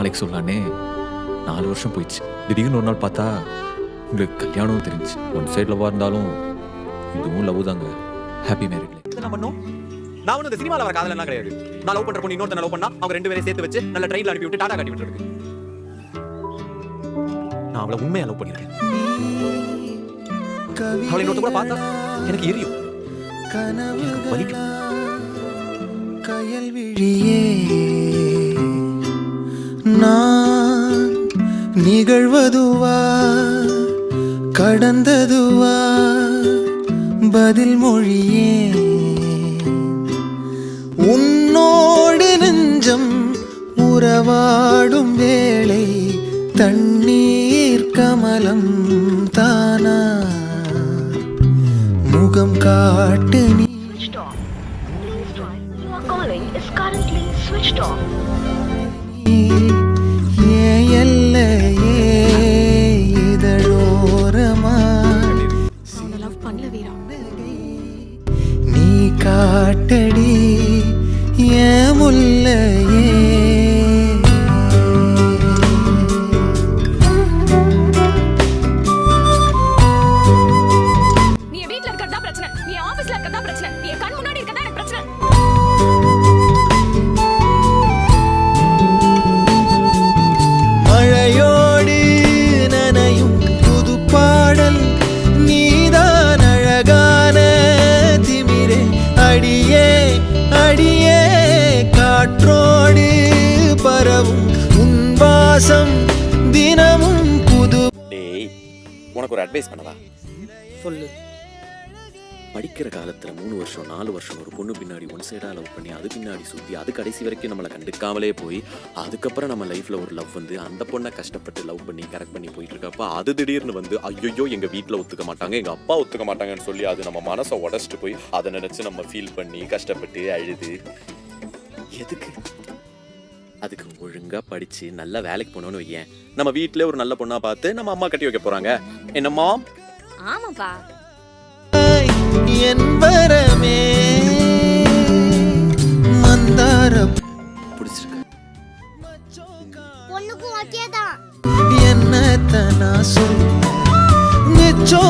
நாளைக்கு சொல்லலானே 4 வருஷம் போயிடுச்சு. திடீர்னு ஒரு நாள் பார்த்தா உங்களுக்கு கல்யாணம் தெரிஞ்சு. ஒன் சைட் லவ்வாக இருந்தாலும் இதுவும் லவ் தாங்க. Happy married life. என்ன பண்ணும்? நான் ஒன்றும் இந்த சினிமாவில் வர காதலாம் கிடையாது. நான் லவ் பண்ற பொண்ணு இன்னொருத்தனை லவ் பண்ணா அவங்க 2 பேரையும் சேர்த்து வச்சு நல்ல ட்ரெயினில் அனுப்பி விட்டு டாடா காட்டி விட்டுருக்கு. நான் அவளை உண்மையா லவ் பண்ணிருக்கேன். அவளை இன்னொருத்த கூட பார்த்தா எனக்கு எரியும். கயல் விழியே நான் நிகழ்வதுவா கடந்ததுவா பதில் மொழியே உன்னோடு நெஞ்சம் உறவாடும் வேளை தண்ணீர் கமலம் தானா முகம் காட்டு நீ. நீ காட்டடி ஏன் முல்லையே. நீ வீட்ல இருக்கறதா பிரச்சனை, நீ ஆபீஸ்ல இருக்கறதா பிரச்சனை, நீ கண் முன்னாடி இருக்கறதா எனக்கு பிரச்சனை. மழையோடு நனையும் புது பாடல் நீதான் அழகான திமிரே அடியே அடியே காற்றோடு பரவும் உன் வாசம் தினமும் புது. டேய், உனக்கு ஒரு அட்வைஸ் பண்ணவா? சொல்லு. படிக்கிற காலத்துல 3 வருஷம் 4 வருஷம் ஒரு பொண்ணு பின்னாடி ஒன் சைடா லவ் பண்ணி அது பின்னாடி சுத்தி அது கடைசி வரைக்கும் நம்மளை கண்டுக்காமலே போய் அதுக்கப்புறம் நம்ம லைஃப்ல ஒரு லவ் வந்து அந்த பொண்ணை கஷ்டப்பட்டு லவ் பண்ணி கரெக்ட் பண்ணி போயிட்டு இருக்கப்ப அது திடீர்னு வந்து ஐயோ எங்க வீட்டுல ஒத்துக்க மாட்டாங்க எங்க அப்பா ஒத்துக்க மாட்டாங்கன்னு சொல்லி அது நம்ம மனசை உடச்சிட்டு போய் அதை நினைச்சு நம்ம ஃபீல் பண்ணி கஷ்டப்பட்டு அழுது எதுக்கு? அதுக்கு ஒழுங்கா படிச்சு நல்ல வேலைக்கு போனோம்னு வையேன், நம்ம வீட்டுல ஒரு நல்ல பொண்ணா பார்த்து நம்ம அம்மா கட்டி வைக்க போறாங்க. என்னம்மா? ஆமாப்பா. என் வரமே மந்தார பிடிச்சிருக்கு. பொண்ணுக்கும் ஓகே தான். என்னத்த நான் சொல்ல நிச்சோ